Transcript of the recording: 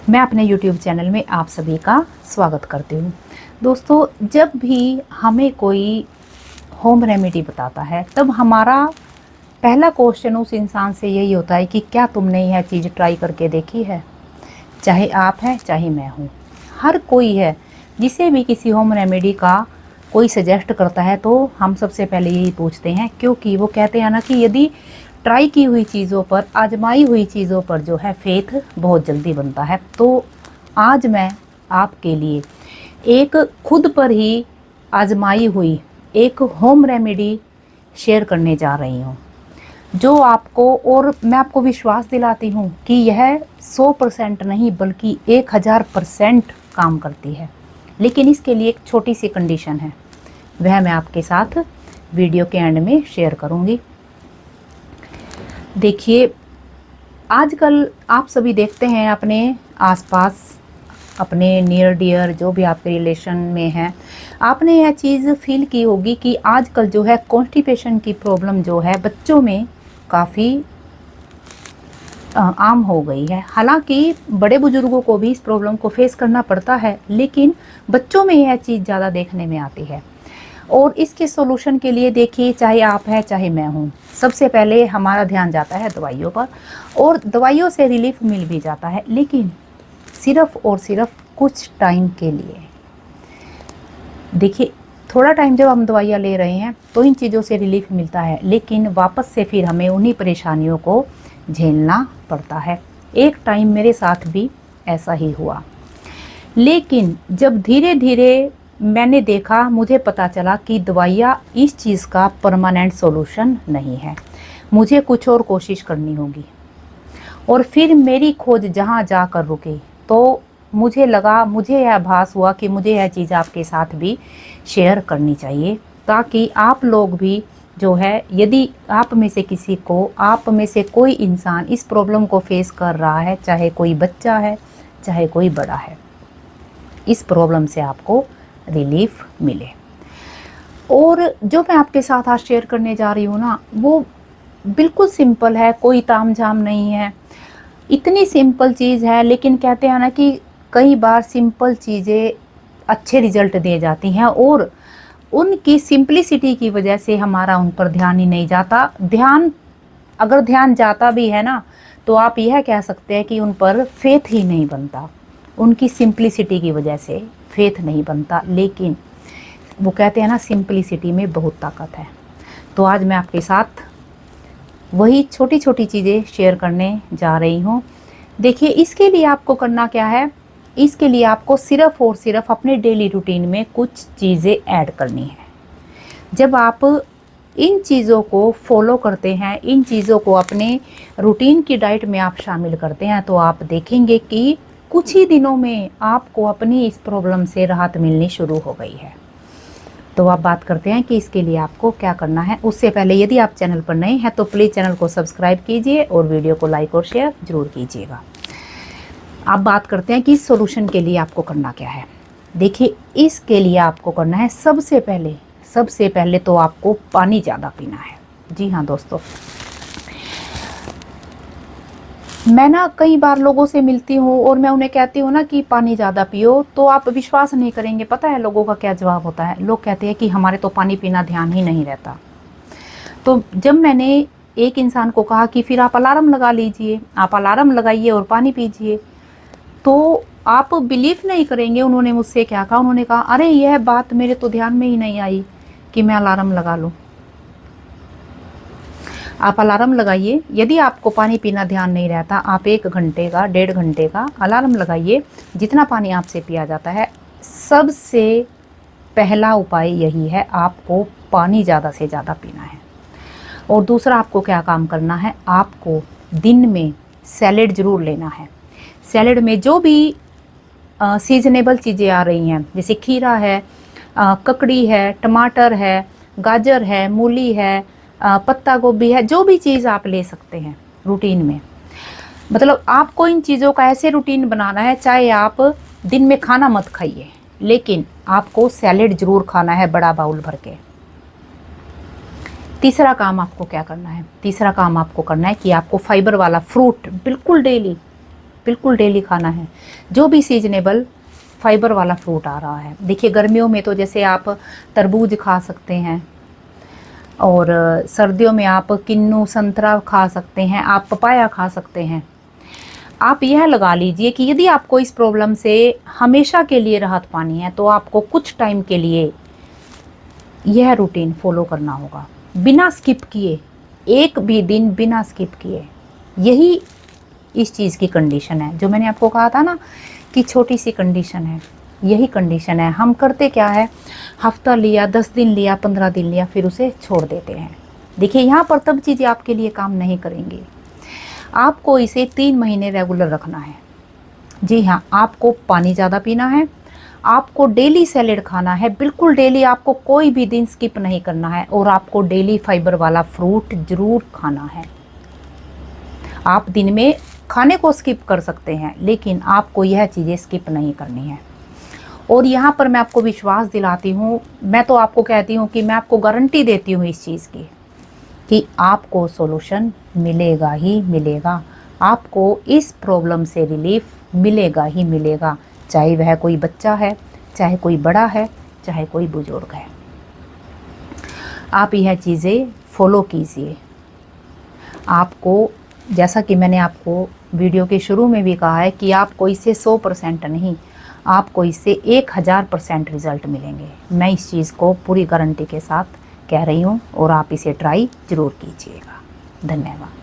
मैं अपने YouTube channel में आप सभी का स्वागत करती हूँ। दोस्तों, जब भी हमें कोई होम रेमेडी बताता है तब हमारा पहला क्वेश्चन उस इंसान से यही होता है कि क्या तुमने यह चीज़ ट्राई करके देखी है। चाहे आप हैं चाहे मैं हूँ, हर कोई है। जिसे भी किसी होम रेमेडी का कोई सजेस्ट करता है तो हम सबसे पहले यही पूछते हैं, क्योंकि वो कहते हैं ना कि यदि ट्राई की हुई चीज़ों पर, आजमाई हुई चीज़ों पर जो है फेथ बहुत जल्दी बनता है। तो आज मैं आपके लिए एक खुद पर ही आजमाई हुई एक होम रेमेडी शेयर करने जा रही हूँ, जो आपको, और मैं आपको विश्वास दिलाती हूँ कि यह 100% नहीं बल्कि 1000% काम करती है। लेकिन इसके लिए एक छोटी सी कंडीशन है, वह मैं आपके साथ वीडियो के एंड में शेयर करूँगी। देखिए, आजकल आप सभी देखते हैं अपने आसपास, अपने नियर डियर जो भी आपके रिलेशन में हैं, आपने यह चीज़ फील की होगी कि आजकल जो है कॉन्स्टिपेशन की प्रॉब्लम जो है बच्चों में काफ़ी आम हो गई है। हालांकि बड़े बुजुर्गों को भी इस प्रॉब्लम को फेस करना पड़ता है, लेकिन बच्चों में यह चीज़ ज़्यादा देखने में आती है। और इसके सॉल्यूशन के लिए देखिए, चाहे आप हैं चाहे मैं हूँ, सबसे पहले हमारा ध्यान जाता है दवाइयों पर, और दवाइयों से रिलीफ मिल भी जाता है, लेकिन सिर्फ और सिर्फ कुछ टाइम के लिए। देखिए, थोड़ा टाइम जब हम दवाइयाँ ले रहे हैं तो इन चीज़ों से रिलीफ मिलता है, लेकिन वापस से फिर हमें उन्हीं परेशानियों को झेलना पड़ता है। एक टाइम मेरे साथ भी ऐसा ही हुआ, लेकिन जब धीरे धीरे मैंने देखा, मुझे पता चला कि दवाइयाँ इस चीज़ का परमानेंट सॉल्यूशन नहीं है, मुझे कुछ और कोशिश करनी होगी। और फिर मेरी खोज जहाँ जाकर रुकी तो मुझे लगा, मुझे यह आभास हुआ कि मुझे यह चीज़ आपके साथ भी शेयर करनी चाहिए, ताकि आप लोग भी जो है, यदि आप में से किसी को, आप में से कोई इंसान इस प्रॉब्लम को फेस कर रहा है, चाहे कोई बच्चा है चाहे कोई बड़ा है, इस प्रॉब्लम से आपको रिलीफ मिले। और जो मैं आपके साथ आज शेयर करने जा रही हूँ ना, वो बिल्कुल सिंपल है, कोई तामझाम नहीं है। इतनी सिंपल चीज़ है, लेकिन कहते हैं ना कि कई बार सिंपल चीज़ें अच्छे रिजल्ट दे जाती हैं, और उनकी सिंपलिसिटी की वजह से हमारा उन पर ध्यान ही नहीं जाता। अगर ध्यान जाता भी है ना, तो आप यह कह सकते हैं कि उन पर फेथ ही नहीं बनता। उनकी सिंपलिसिटी की वजह से फेथ नहीं बनता, लेकिन वो कहते हैं ना, सिंपलिसिटी में बहुत ताकत है। तो आज मैं आपके साथ वही छोटी छोटी चीज़ें शेयर करने जा रही हूँ। देखिए, इसके लिए आपको करना क्या है, इसके लिए आपको सिर्फ़ और सिर्फ अपने डेली रूटीन में कुछ चीज़ें ऐड करनी है। जब आप इन चीज़ों को फॉलो करते हैं, इन चीज़ों को अपने रूटीन की डाइट में आप शामिल करते हैं, तो आप देखेंगे कि कुछ ही दिनों में आपको अपनी इस प्रॉब्लम से राहत मिलनी शुरू हो गई है। तो आप बात करते हैं कि इसके लिए आपको क्या करना है। उससे पहले यदि आप चैनल पर नए हैं तो प्लीज़ चैनल को सब्सक्राइब कीजिए और वीडियो को लाइक और शेयर ज़रूर कीजिएगा। आप बात करते हैं कि इस सॉल्यूशन के लिए आपको करना क्या है। देखिए, इसके लिए आपको करना है, सबसे पहले तो आपको पानी ज़्यादा पीना है। जी हाँ दोस्तों, मैं ना कई बार लोगों से मिलती हूँ और मैं उन्हें कहती हूँ ना कि पानी ज़्यादा पियो, तो आप विश्वास नहीं करेंगे, पता है लोगों का क्या जवाब होता है। लोग कहते हैं कि हमारे तो पानी पीना ध्यान ही नहीं रहता। तो जब मैंने एक इंसान को कहा कि फिर आप अलार्म लगा लीजिए, आप अलार्म लगाइए और पानी पीजिए, तो आप बिलीव नहीं करेंगे उन्होंने मुझसे क्या कहा। उन्होंने कहा, अरे यह बात मेरे तो ध्यान में ही नहीं आई कि मैं अलार्म लगा लूँ। आप अलार्म लगाइए, यदि आपको पानी पीना ध्यान नहीं रहता, आप 1 घंटे का, 1.5 घंटे का अलार्म लगाइए, जितना पानी आपसे पिया जाता है। सबसे पहला उपाय यही है, आपको पानी ज़्यादा से ज़्यादा पीना है। और दूसरा आपको क्या काम करना है, आपको दिन में सैलेड ज़रूर लेना है। सैलेड में जो भी सीजनेबल चीज़ें आ रही हैं, जैसे खीरा है, ककड़ी है, टमाटर है, गाजर है, मूली है, पत्ता गोभी है, जो भी चीज़ आप ले सकते हैं रूटीन में। मतलब आपको इन चीज़ों का ऐसे रूटीन बनाना है, चाहे आप दिन में खाना मत खाइए, लेकिन आपको सैलेड ज़रूर खाना है, बड़ा बाउल भर के। तीसरा काम आपको क्या करना है, तीसरा काम आपको करना है कि आपको फाइबर वाला फ्रूट बिल्कुल डेली बिल्कुल डेली खाना है। जो भी सीजनेबल फाइबर वाला फ्रूट आ रहा है, देखिए गर्मियों में तो जैसे आप तरबूज खा सकते हैं, और सर्दियों में आप किन्नू संतरा खा सकते हैं, आप पपाया खा सकते हैं। आप यह लगा लीजिए कि यदि आपको इस प्रॉब्लम से हमेशा के लिए राहत पानी है तो आपको कुछ टाइम के लिए यह रूटीन फॉलो करना होगा, बिना स्किप किए, एक भी दिन बिना स्किप किए। यही इस चीज़ की कंडीशन है, जो मैंने आपको कहा था ना कि छोटी सी कंडीशन है, यही कंडीशन है। हम करते क्या है, हफ्ता लिया, 10 दिन लिया, 15 दिन लिया, फिर उसे छोड़ देते हैं। देखिए यहाँ पर तब चीज़ें आपके लिए काम नहीं करेंगी। आपको इसे 3 महीने रेगुलर रखना है। जी हाँ, आपको पानी ज़्यादा पीना है, आपको डेली सैलेड खाना है, बिल्कुल डेली, आपको कोई भी दिन स्किप नहीं करना है, और आपको डेली फाइबर वाला फ्रूट ज़रूर खाना है। आप दिन में खाने को स्किप कर सकते हैं, लेकिन आपको यह चीज़ें स्किप नहीं करनी है। और यहाँ पर मैं आपको विश्वास दिलाती हूँ, मैं तो आपको कहती हूँ कि मैं आपको गारंटी देती हूँ इस चीज़ की कि आपको सॉल्यूशन मिलेगा ही मिलेगा। आपको इस प्रॉब्लम से रिलीफ मिलेगा ही मिलेगा, चाहे वह कोई बच्चा है, चाहे कोई बड़ा है, चाहे कोई बुजुर्ग है। आप यह चीज़ें फॉलो कीजिए। आपको, जैसा कि मैंने आपको वीडियो के शुरू में भी कहा है कि आपको इससे 100% नहीं, आपको इससे 1000% रिज़ल्ट मिलेंगे। मैं इस चीज़ को पूरी गारंटी के साथ कह रही हूँ, और आप इसे ट्राई ज़रूर कीजिएगा। धन्यवाद।